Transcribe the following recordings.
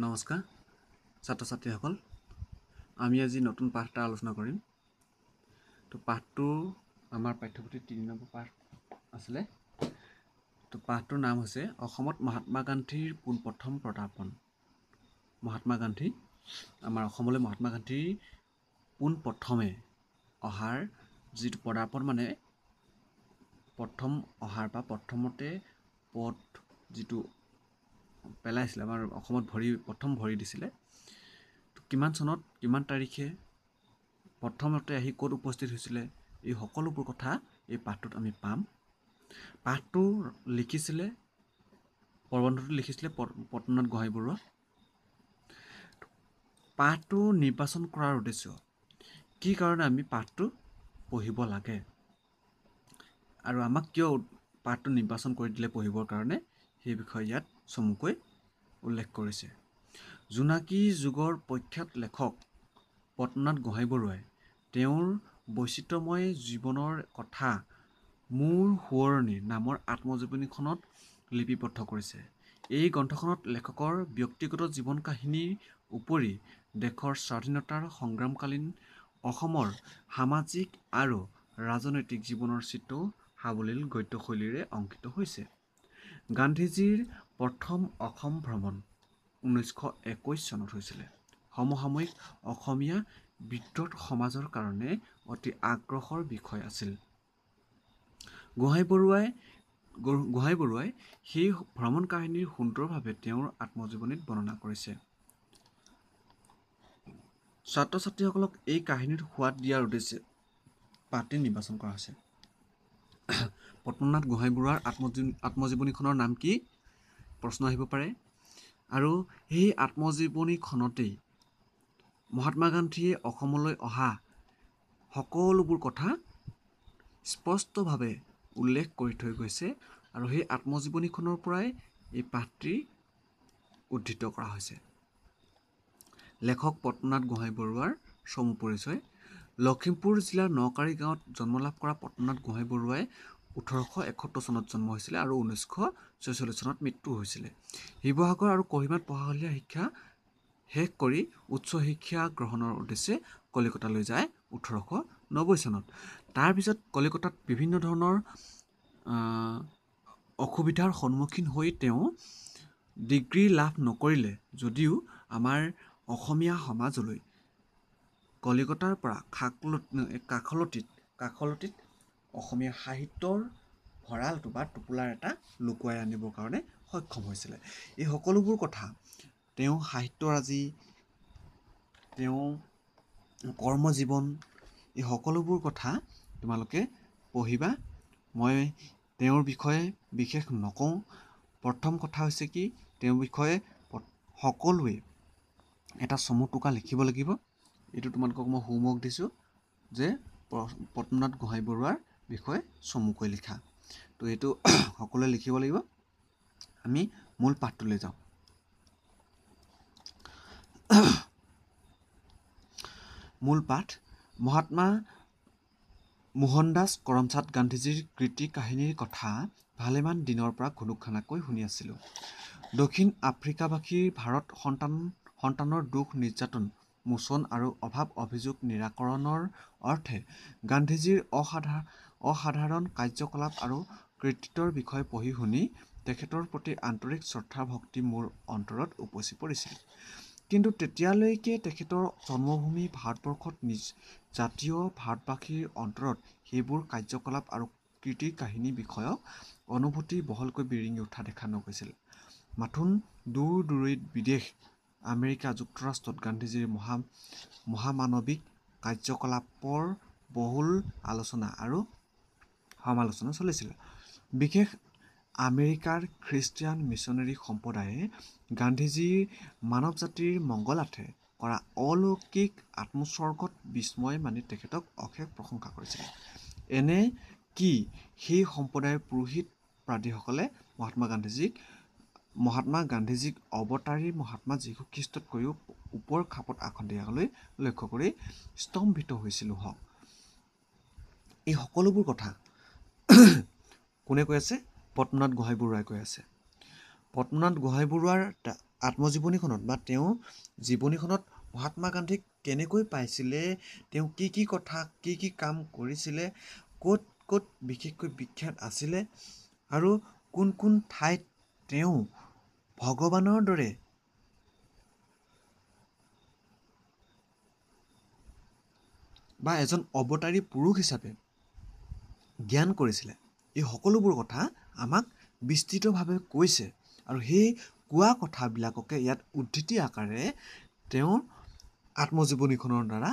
নমস্কাৰ ছাত্ৰ ছাত্ৰীসকল, আমি আজি নতুন পাঠ এটা আলোচনা কৰিম। তো পাঠটো আমাৰ পাঠ্যপুথিৰ ৩ নম্বৰ পাঠ আছিলে। তো পাঠটোৰ নাম হৈছে অসমত মহাত্মা গান্ধীৰ পোনপ্ৰথম পদাৰ্পণ। মহাত্মা গান্ধী, আমাৰ অসমলৈ মহাত্মা গান্ধীৰ পোনপ্ৰথমে অহাৰ যিটো পদাৰ্পণ, মানে প্ৰথম অহাৰ বা প্ৰথমতে পদ যিটো পেলাইছিলে, আমাৰ অসমত প্ৰথম ভৰি দিছিলে। কিমান চনত কিমান তাৰিখে প্ৰথমতে আহি ক'ত উপস্থিত হৈছিলে, এই সকলোবোৰ কথা এই পাঠটোত আমি পাম। পাঠটো লিখিছিলে, প্ৰবন্ধটো লিখিছিলে পদ্মনাথ গোহাঞিবৰুৱা। পাঠটো নিৰ্বাচন কৰাৰ উদ্দেশ্য কি কাৰণে আমি পাঠটো পঢ়িব লাগে আৰু আমাক কিয় পাঠটো নিৰ্বাচন কৰি দিলে পঢ়িবৰ কাৰণে, সেই বিষয়ে ইয়াত চমুকৈ উল্লেখ কৰিছে। জোনাকী যুগৰ প্ৰখ্যাত লেখক পদ্মনাথ গোহাঞিবৰুৱাই তেওঁৰ বৈচিত্ৰ্যময় জীৱনৰ কথা মোৰ সোঁৱৰণি নামৰ আত্মজীৱনীখনত লিপিবদ্ধ কৰিছে। এই গ্ৰন্থখনত লেখকৰ ব্যক্তিগত জীৱন কাহিনীৰ উপৰি দেশৰ স্বাধীনতাৰ সংগ্ৰামকালীন অসমৰ সামাজিক আৰু ৰাজনৈতিক জীৱনৰ চিত্ৰও সাৱলীল গদ্যশৈলীৰে অংকিত হৈছে। গান্ধীজীৰ প্ৰথম অসম ভ্ৰমণ 1921 চনত হৈছিলে। সমসাময়িক অসমীয়া বিদ্ৰোহ সমাজৰ কাৰণে অতি আগ্ৰহৰ বিষয় আছিল। গোহাঞিবৰুৱাই সেই ভ্ৰমণ কাহিনীৰ সুন্দৰভাৱে তেওঁৰ আত্মজীৱনীত বৰ্ণনা কৰিছে। ছাত্ৰ ছাত্ৰীসকলক এই কাহিনীত সোৱাদ দিয়াৰ উদ্দেশ্যে পাঠটি নিৰ্বাচন কৰা হৈছে। পদ্মনাথ গোহাঞিবৰুৱাৰ আত্মজীৱনীখনৰ নাম কি? প্ৰশ্ন আহিব পাৰে। আৰু সেই আত্মজীৱনীখনতেই মহাত্মা গান্ধীয়ে অসমলৈ অহা সকলোবোৰ কথা স্পষ্টভাৱে উল্লেখ কৰি থৈ গৈছে, আৰু সেই আত্মজীৱনীখনৰ পৰাই এই পাঠটি উদ্ধৃত কৰা হৈছে। লেখক পদ্মনাথ গোহাঞিবৰুৱাৰ চমু পৰিচয়। লখিমপুৰ জিলাৰ নকাৰী গাঁৱত জন্ম লাভ কৰা পদ্মনাথ গোহাঞিবৰুৱাই 1871 চনত জন্ম হৈছিলে আৰু 1946 চনত মৃত্যু হৈছিলে। শিৱসাগৰ আৰু কহিমাত পঢ়াশলীয়া শিক্ষা শেষ কৰি উচ্চ শিক্ষা গ্ৰহণৰ উদ্দেশ্যে কলিকতালৈ যায় 1890 চনত। তাৰপিছত কলিকতাত বিভিন্ন ধৰণৰ অসুবিধাৰ সন্মুখীন হৈ তেওঁ ডিগ্ৰী লাভ নকৰিলে যদিও আমাৰ অসমীয়া সমাজলৈ কলিকতাৰ পৰা কাষলতিত অসমীয়া সাহিত্যৰ ভঁৰালটো বা টোপোলাৰ এটা লুকুৱাই আনিবৰ কাৰণে সক্ষম হৈছিলে। এই সকলোবোৰ কথা, তেওঁ সাহিত্যৰাজি, তেওঁ কৰ্মজীৱন, এই সকলোবোৰ কথা তোমালোকে পঢ়িবা। মই তেওঁৰ বিষয়ে বিশেষ নকওঁ। প্ৰথম কথা হৈছে কি, তেওঁৰ বিষয়ে সকলোৱে এটা চমু টোকা লিখিব লাগিব। এইটো তোমালোকক মই হোমৱৰ্ক দিছোঁ যে পদ্মনাথ গোহাঞিবৰুৱাৰ বিষয়ে চমুকৈ লিখা। তো এইটো সকলোৱে লিখিব লাগিব। আমি মূল পাঠটোলৈ যাওঁ। মূল পাঠ। মহাত্মা মোহনদাস কৰমচাঁদ গান্ধীজীৰ কৃতি কাহিনীৰ কথা ভালেমান দিনৰ পৰা ঘুনুকঘানাককৈ শুনি আছিলোঁ। দক্ষিণ আফ্ৰিকাবাসীৰ ভাৰত সন্তানৰ দুখ নিৰ্যাতন মোচন আৰু অভাৱ অভিযোগ নিৰাকৰণৰ অৰ্থে গান্ধীজীৰ অসাধাৰণ কাৰ্যকলাপ আৰু কৃতিত্বৰ বিষয়ে পঢ়ি শুনি তেখেতৰ প্ৰতি আন্তৰিক শ্ৰদ্ধা ভক্তি মোৰ অন্তৰত উপচি পৰিছিল। কিন্তু তেতিয়ালৈকে তেখেতৰ জন্মভূমি ভাৰতবৰ্ষত জাতীয় ভাৰতবাসীৰ অন্তৰত সেইবোৰ কাৰ্যকলাপ আৰু কৃতি কাহিনী বিষয়ক অনুভূতি বহলকৈ বিৰিঙি উঠা দেখা নগৈছিল। মাথোন দূৰ দূৰৈত বিদেশ আমেৰিকা যুক্তৰাষ্ট্ৰত গান্ধীজীৰ মহামানৱিক কাৰ্যকলাপৰ বহুল আলোচনা আৰু সমালোচনা চলিছিল। বিশেষ আমেৰিকাৰ খ্ৰীষ্টিয়ান মিছনেৰী সম্প্ৰদায়ে গান্ধীজীৰ মানৱ জাতিৰ মংগলাৰ্থে কৰা অলৌকিক আত্মোৎসৰ্গত বিস্ময় মানি তেখেতক অশেষ প্ৰশংসা কৰিছিল। এনে কি সেই সম্প্ৰদায়ৰ পুৰোহিত পাদ্ৰীসকলে মহাত্মা গান্ধীজীক অৱতাৰী মহাত্মা যীশুখ্ৰীষ্টতকৈও ওপৰ খাপত আসন দিয়ালৈ লক্ষ্য কৰি স্তম্ভিত হৈছিলোঁ। এই সকলোবোৰ কথা কোনে কৈ আছে? পদ্মনাথ গোহাঞিবৰুৱাই কৈ আছে। পদ্মনাথ গোহাঞিবৰুৱাৰ আত্মজীৱনীখনত বা তেওঁ জীৱনীখনত মহাত্মা গান্ধীক কেনেকৈ পাইছিলে, তেওঁ কি কথা কি কাম কৰিছিলে, ক'ত ক'ত বিশেষকৈ বিখ্যাত আছিলে আৰু কোন ঠাইত তেওঁ ভগৱানৰ দৰে বা এজন অৱতাৰী পুৰুষ হিচাপে জ্ঞান কৰিছিলে, এই সকলোবোৰ কথা আমাক বিস্তৃতভাৱে কৈছে আৰু সেই কোৱা কথাবিলাককে ইয়াত উদ্ধৃতি আকাৰে তেওঁৰ আত্মজীৱনীখনৰ দ্বাৰা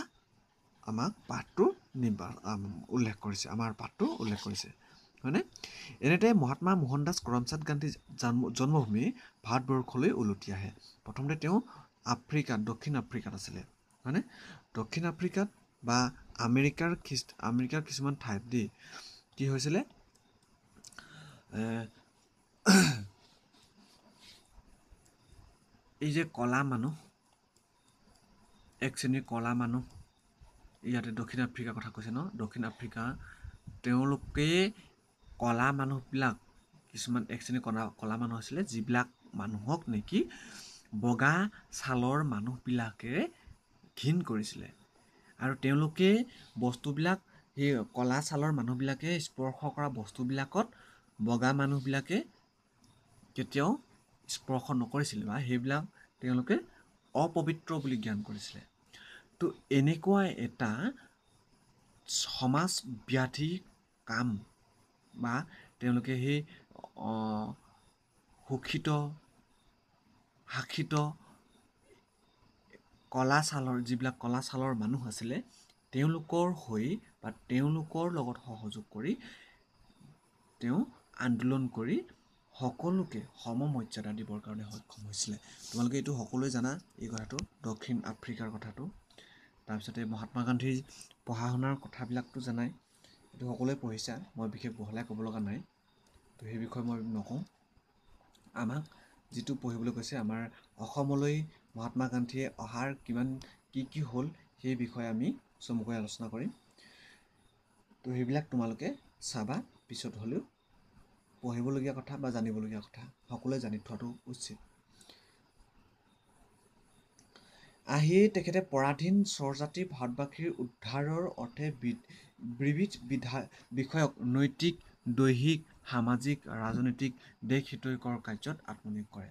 আমাক পাঠটো উল্লেখ কৰিছে, আমাৰ পাঠটো উল্লেখ কৰিছে, হয়নে? এনেতে মহাত্মা মোহনদাস কৰমচাঁদ গান্ধী জন্মভূমি ভাৰতবৰ্ষলৈ উলটি আহে। প্ৰথমতে তেওঁ দক্ষিণ আফ্ৰিকাত আছিলে, হয়নে? দক্ষিণ আফ্ৰিকাত বা আমেৰিকাৰ কিছুমান ঠাইত কি হৈছিলে, এই যে কলা মানুহ, এক শ্ৰেণীৰ কলা মানুহ, ইয়াতে দক্ষিণ আফ্ৰিকাৰ কথা কৈছে ন, দক্ষিণ আফ্ৰিকা, তেওঁলোকে কলা মানুহবিলাক কিছুমান এক শ্ৰেণীৰ কলা মানুহ আছিলে, যিবিলাক মানুহক নেকি বগা ছালৰ মানুহবিলাকে ঘিণ কৰিছিলে আৰু তেওঁলোকে বস্তুবিলাক, সেই কলা ছালৰ মানুহবিলাকে স্পৰ্শ কৰা বস্তুবিলাকত বগা মানুহবিলাকে কেতিয়াও স্পৰ্শ নকৰিছিলে বা সেইবিলাক তেওঁলোকে অপবিত্ৰ বুলি জ্ঞান কৰিছিলে। তো এনেকুৱা এটা সমাজ ব্যাধি কাম বা তেওঁলোকে সেই শোষিত শাসিত যিবিলাক কলা ছালৰ মানুহ আছিলে, তেওঁলোকৰ হৈ বা তেওঁলোকৰ লগত সহযোগ কৰি তেওঁ আন্দোলন কৰি সকলোকে সমমৰ্যাদা দিবৰ কাৰণে সক্ষম হৈছিলে। তোমালোকে এইটো সকলোৱে জানা, এই কথাটো, দক্ষিণ আফ্ৰিকাৰ কথাটো। তাৰপিছতে মহাত্মা গান্ধীৰ পঢ়া শুনাৰ কথাবিলাকতো জানাই, এইটো সকলোৱে পঢ়িছা, মই বিশেষ বহলাই ক'ব লগা নাই, তো সেই বিষয়ে মই নকওঁ। আমাক যিটো পঢ়িবলৈ কৈছে, আমাৰ অসমলৈ মহাত্মা গান্ধীয়ে অহাৰ কি হ'ল সেই বিষয়ে আমি চমুকৈ আলোচনা কৰিম। তো সেইবিলাক তোমালোকে চাবা, পিছত হ'লেও পঢ়িবলগীয়া কথা বা জানিবলগীয়া কথা, সকলোৱে জানি থোৱাটো উচিত। আহিয়েই তেখেতে পৰাধীন স্বৰজাতিৰ ভাৰতবাসীৰ উদ্ধাৰৰ অৰ্থে বিবিধ বিষয়ক নৈতিক, দৈহিক, সামাজিক, ৰাজনৈতিক দেশহিতৈষিকৰ কাৰ্যত আত্মনিয়োগ কৰে।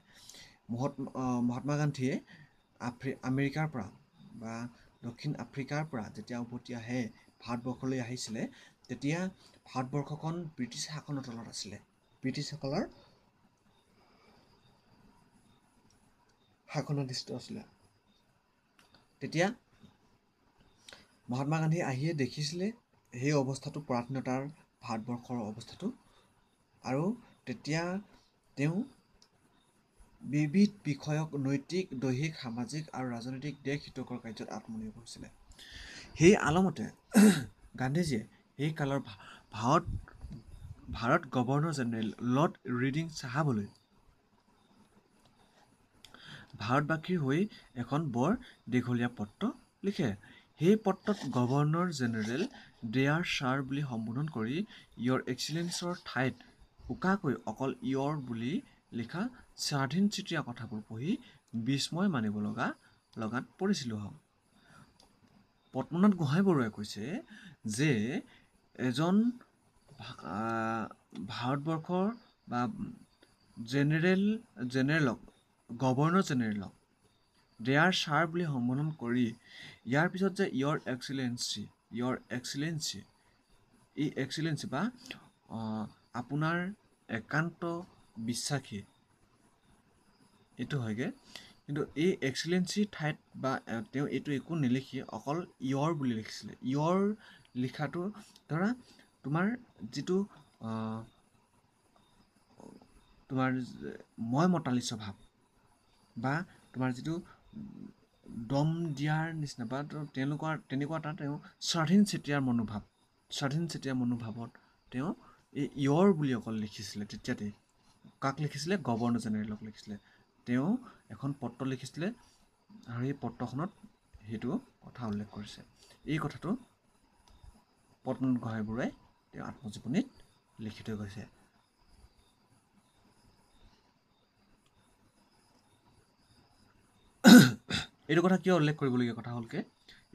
মহাত্মা গান্ধীয়ে আমেৰিকাৰ পৰা বা দক্ষিণ আফ্ৰিকাৰ পৰা যেতিয়া উভতি আহে, ভাৰতবৰ্ষলৈ আহিছিলে, তেতিয়া ভাৰতবৰ্ষখন ব্ৰিটিছ শাসনৰ তলত আছিলে, ব্ৰিটিছসকলৰ শাসনাধীষ্ঠ আছিলে। তেতিয়া মহাত্মা গান্ধী আহিয়ে দেখিছিলে সেই অৱস্থাটো, পৰাধীনতাৰ ভাৰতবৰ্ষৰ অৱস্থাটো, আৰু তেতিয়া তেওঁ বিবিধ বিষয়ক নৈতিক, দৈহিক, সামাজিক আৰু ৰাজনৈতিক দেশহিতকৰ কাৰ্যত আত্মনিয়োগ হৈছিলে। সেই আলমতে গান্ধীজীয়ে সেই কালৰ Bharat governor general lord Reading চাহাবলৈ ভাৰতবাসীৰ হৈ এখন বৰ দীঘলীয়া পত্ৰ লিখে। সেই পত্ৰত গভৰ্ণৰ জেনেৰেল ডেয়াৰ ছাৰ বুলি সম্বোধন কৰি ইয়ৰ এক্সিলেঞ্চৰ ঠাইত উকাকৈ অকল ইয়ৰ বুলি লিখা স্বাধীনচিতীয়া কথাবোৰ পঢ়ি বিস্ময় মানিব লগাত পৰিছিলোঁ। পদ্মনাথ গোহাঞিবৰুৱাই কৈছে যে এজন ভাৰতবৰ্ষৰ বা জেনেৰেলক, গভৰ্ণৰ জেনেৰেলক ডেয়াৰ ছাৰ বুলি সম্বোধন কৰি ইয়াৰ পিছত যে ইয়ৰ এক্সিলেঞ্চি বা আপোনাৰ একান্ত বিশ্বাসী, এইটো হয়গৈ। কিন্তু এই এক্সিলেঞ্চিৰ ঠাইত বা তেওঁ এইটো একো নিলিখি অকল ইয়ৰ বুলি লিখিছিলে। ইয়ৰ লিখাটো ধৰা তোমাৰ যিটো তোমাৰ মই মতালি স্বভাৱ বা তোমাৰ যিটো দম দিয়াৰ নিচিনা বা তেনেকুৱা এটা তেওঁ স্বাধীনচিতীয়া মনোভাৱত তেওঁ এই ইয়ৰ বুলি অকল লিখিছিলে। তেতিয়াতে কাক লিখিছিলে? গভৰ্ণৰ জেনেৰেলক লিখিছিলে। তেওঁ এখন পত্ৰ লিখিছিলে আৰু এই পত্ৰখনত সেইটো কথা উল্লেখ কৰিছে। এই কথাটো পদ্মনাথ গোহাঞিবৰুৱাই তেওঁ আত্মজীৱনীত লিখি থৈ গৈছে। এইটো কথা কিয় উল্লেখ কৰিবলগীয়া কথা হ'লকে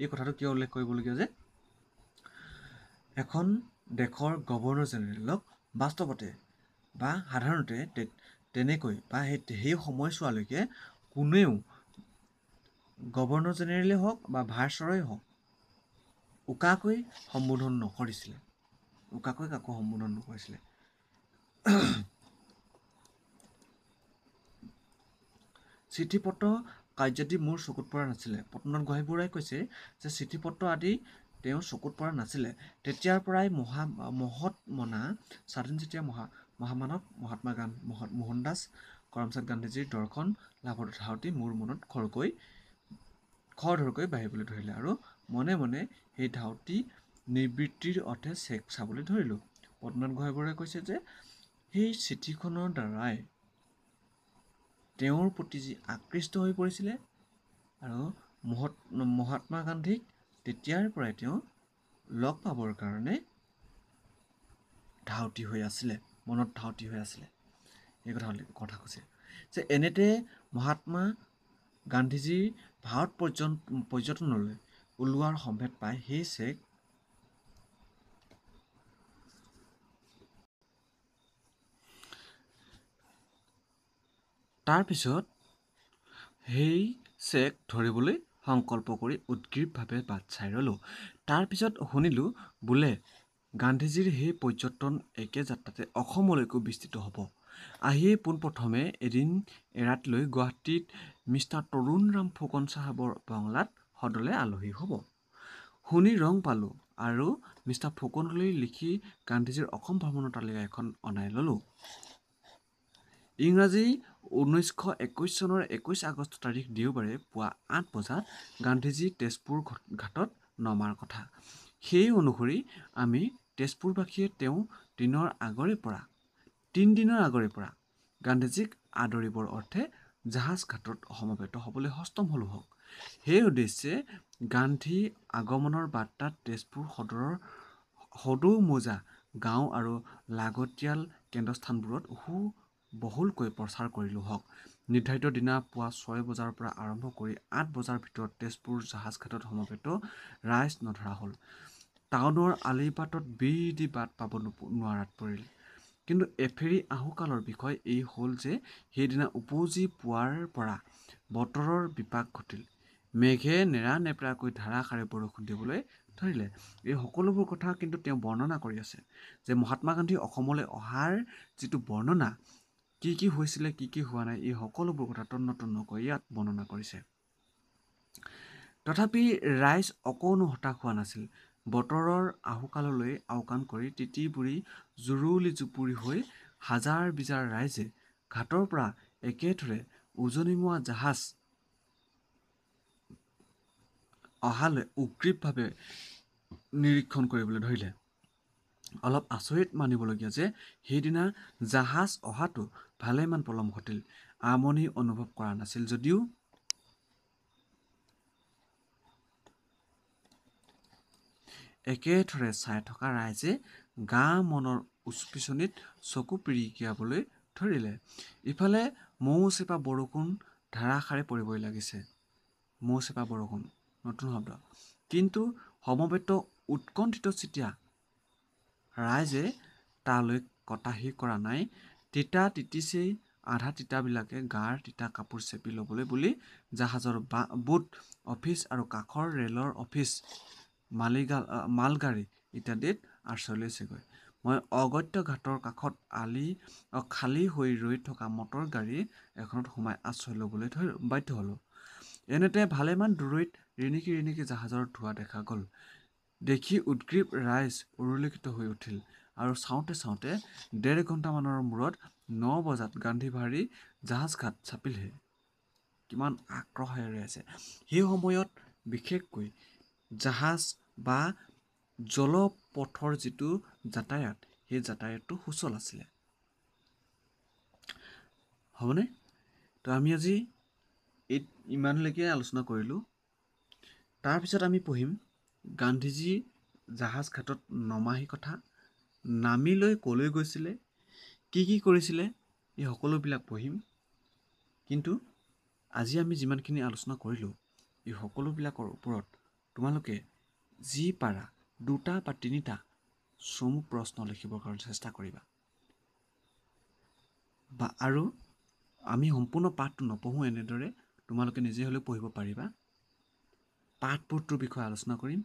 এই কথাটো কিয় উল্লেখ কৰিবলগীয়া যে এখন দেশৰ গভৰ্ণৰ জেনেৰেলক বাস্তৱতে বা সাধাৰণতে তেনেকৈ বা সেই সময়ছোৱালৈকে কোনেও গভৰ্ণৰ জেনেৰেলেই হওক বা ভাইচৰয়ে হওক উকাকৈ সম্বোধন নকৰিছিলে, উকাকৈ কাকো সম্বোধন নকৰিছিলে। চিঠি পত্ৰ কাৰ্যাদি মোৰ চকুত পৰা নাছিলে। পদ্মনাথ গোহাঞিবৰুৱাই কৈছে যে চিঠি পত্ৰ আদি তেওঁৰ চকুত পৰা নাছিলে। তেতিয়াৰ পৰাই মহৎ মনা স্বাধীন যেতিয়া মহামানৱ মহাত্মা মোহনদাস কৰমচাঁদ গান্ধীজীৰ দৰ্শন লাভৰ ধাউতি মোৰ মনত খৰধৰকৈ বাঢ়িবলৈ ধৰিলে আৰু মনে মনে সেই ধাউতি নিবৃত্তিৰ অৰ্থে চেক চাবলৈ ধৰিলোঁ। পদ্মনাথ গোহাঞিবৰুৱাই কৈছে যে সেই চিঠিখনৰ দ্বাৰাই তেওঁৰ প্ৰতি যি আকৃষ্ট হৈ পৰিছিলে আৰু মহাত্মা গান্ধীক তেতিয়াৰ পৰাই তেওঁ লগ পাবৰ কাৰণে ধাউতি হৈ আছিলে, মনত ধাউতি হৈ আছিলে। এই কথা কৈছে যে এনেতে মহাত্মা গান্ধীজীৰ ভাৰত পৰ্যটনলৈ ওলোৱাৰ সম্ভেদ পাই সেই চেক তাৰপিছত সেই চেক ধৰিবলৈ সংকল্প কৰি উদ্গ্ৰীৱভাৱে বাট চাই ৰ'লোঁ। তাৰপিছত শুনিলোঁ বোলে গান্ধীজীৰ সেই পৰ্যটন একে যাত্ৰাতে অসমলৈকো বিস্তৃত হ'ব। আহিয়েই পোনপ্ৰথমে এদিন এৰাতি লৈ গুৱাহাটীত মিষ্টাৰ তৰুণৰাম ফুকন চাহাবৰ বাংলাত সদলে আলহী হ'ব। শুনি ৰং পালোঁ আৰু মিষ্টাৰ ফুকনলৈ লিখি গান্ধীজীৰ অসম ভ্ৰমণৰ তালিকা এখন অনাই ল'লোঁ। ইংৰাজী 1921 চনৰ 21 আগষ্ট তাৰিখ দেওবাৰে পুৱা 8 বজাত গান্ধীজী তেজপুৰ ঘাটত নমাৰ কথা। সেই অনুসৰি আমি তেজপুৰবাসীয়ে তেওঁ 3 দিনৰ আগৰে পৰা গান্ধীজীক আদৰিবৰ অৰ্থে জাহাজ ঘাটত সমবেত হ'বলৈ সষ্টম হলোঁহক। সেই উদ্দেশ্যে গান্ধী আগমনৰ বাৰ্তাত তেজপুৰ সদৰৰ সদৌমৌজা গাঁও আৰু লাগতিয়াল কেন্দ্ৰস্থানবোৰত বহুলকৈ প্ৰচাৰ কৰিলোঁহক। নিৰ্ধাৰিত দিনা পুৱা 6 বজাৰ পৰা আৰম্ভ কৰি 8 বজাৰ ভিতৰত তেজপুৰ জাহাজ ঘাটত সমবেত ৰাইজ নধৰা হ'ল। টাউনৰ আলিবাটত বিধি বাট পাব নোৱাৰাত পৰিল। কিন্তু এফেৰি আহুকালৰ বিষয় এই হ'ল যে সেইদিনা উপজি পুৱাৰ পৰা বতৰৰ বিপাক ঘটিল। মেঘে নেৰানেপেৰাকৈ ধাৰাসাৰে বৰষুণ দিবলৈ ধৰিলে। এই সকলোবোৰ কথা কিন্তু তেওঁ বৰ্ণনা কৰি আছে যে মহাত্মা গান্ধী অসমলৈ অহাৰ যিটো বৰ্ণনা, কি হৈছিলে কি হোৱা নাই, এই সকলোবোৰ কথা তন্নকৈ ইয়াত বৰ্ণনা কৰিছে। তথাপি ৰাইজ অকণো হতাশ হোৱা নাছিল। বতৰৰ আহুকাললৈ আওকাণ কৰি তিতি বুৰি জুৰুলি জুপুৰি হৈ হাজাৰ বিজাৰ ৰাইজে ঘাটৰ পৰা একেথৰে উজনিমুৱা জাহাজ অহালৈ উগ্ৰীৱভাৱে নিৰীক্ষণ কৰিবলৈ ধৰিলে। অলপ আচৰিত মানিবলগীয়া যে সেইদিনা জাহাজ অহাটো ভালেমান পলম ঘটিল। আমনি অনুভৱ কৰা নাছিল যদিও একেথৰে চাই থকা ৰাইজে গা মনৰ উচপিচনিত চকু পিৰিকিয়াবলৈ ধৰিলে। ইফালে মৌচেপা বৰষুণ ধাৰাসাৰে পৰিবই লাগিছে। মৌচেপা বৰষুণ, নতুন শব্দ। কিন্তু সমবেত উৎকণ্ঠিত চিতীয়া ৰাইজে তালৈ কটাহী কৰা নাই। তিতা তিতিছেই আধা তিতাবিলাকে গাৰ তিতা কাপোৰ চেপি ল'বলৈ বুলি জাহাজৰ বোট অফিচ আৰু কাষৰ ৰেলৰ অফিচ মালগাড়ী ইত্যাদিত আশ্ৰয় লৈছেগৈ। মই অগত্য ঘাটৰ কাষত খালী হৈ ৰৈ থকা মটৰ গাড়ী এখনত সোমাই আশ্ৰয় ল'বলৈ বাধ্য হ'লোঁ। এনেতে ভালেমান দূৰৈত ৰিণিকি জাহাজৰ ধোঁৱা দেখা গ'ল। দেখি উদ্গ্ৰীৱ ৰাইজ উৰলিখিত হৈ উঠিল আৰু চাওঁতে 1.5 ঘণ্টামানৰ মূৰত 9 বজাত গান্ধীবাঢ়ী জাহাজঘাট চাপিলহি। কিমান আক্ৰহেৰে আছে। সেই সময়ত বিশেষকৈ জাহাজ বা জলপথৰ যিটো যাতায়াত, সেই যাতায়াতটো সুচল আছিলে। হ'বনে? তো আমি আজি ইমানলৈকে আলোচনা কৰিলোঁ। তাৰপিছত আমি পঢ়িম গান্ধীজী জাহাজ ঘাটত নমাহি কথা, নামি লৈ ক'লৈ গৈছিলে, কি কৰিছিলে, এই সকলোবিলাক পঢ়িম। কিন্তু আজি আমি যিমানখিনি আলোচনা কৰিলোঁ এই সকলোবিলাকৰ ওপৰত তোমালোকে যি পাৰা 2টা বা 3টা চমু প্ৰশ্ন লিখিবৰ কাৰণে চেষ্টা কৰিবা। বা আৰু আমি সম্পূৰ্ণ পাঠটো নপঢ়োঁ, এনেদৰে তোমালোকে নিজে হ'লেও পঢ়িব পাৰিবা। পাঠবোধটোৰ বিষয়ে আলোচনা কৰিম।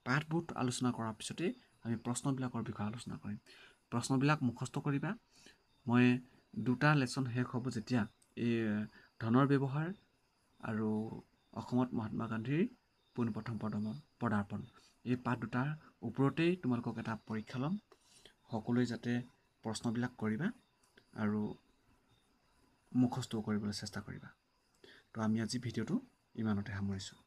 পাঠবোধ আলোচনা কৰাৰ পিছতে আমি প্ৰশ্নবিলাকৰ বিষয়ে আলোচনা কৰিম। প্ৰশ্নবিলাক মুখস্থ কৰিবা। মই 2টা লেচন শেষ হ'ব যেতিয়া এই ধনৰ ব্যৱহাৰ আৰু অসমত মহাত্মা গান্ধীৰ পোনপ্ৰথম পদাৰ্পণ, এই পাঠ 2টাৰ ওপৰতেই তোমালোকক এটা পৰীক্ষা ল'ম। সকলোৱে যাতে প্ৰশ্নবিলাক কৰিবা আৰু মুখস্থ কৰিবলৈ চেষ্টা কৰিবা। তো আমি আজি ভিডিঅ'টো ইমানতে সামৰিছোঁ।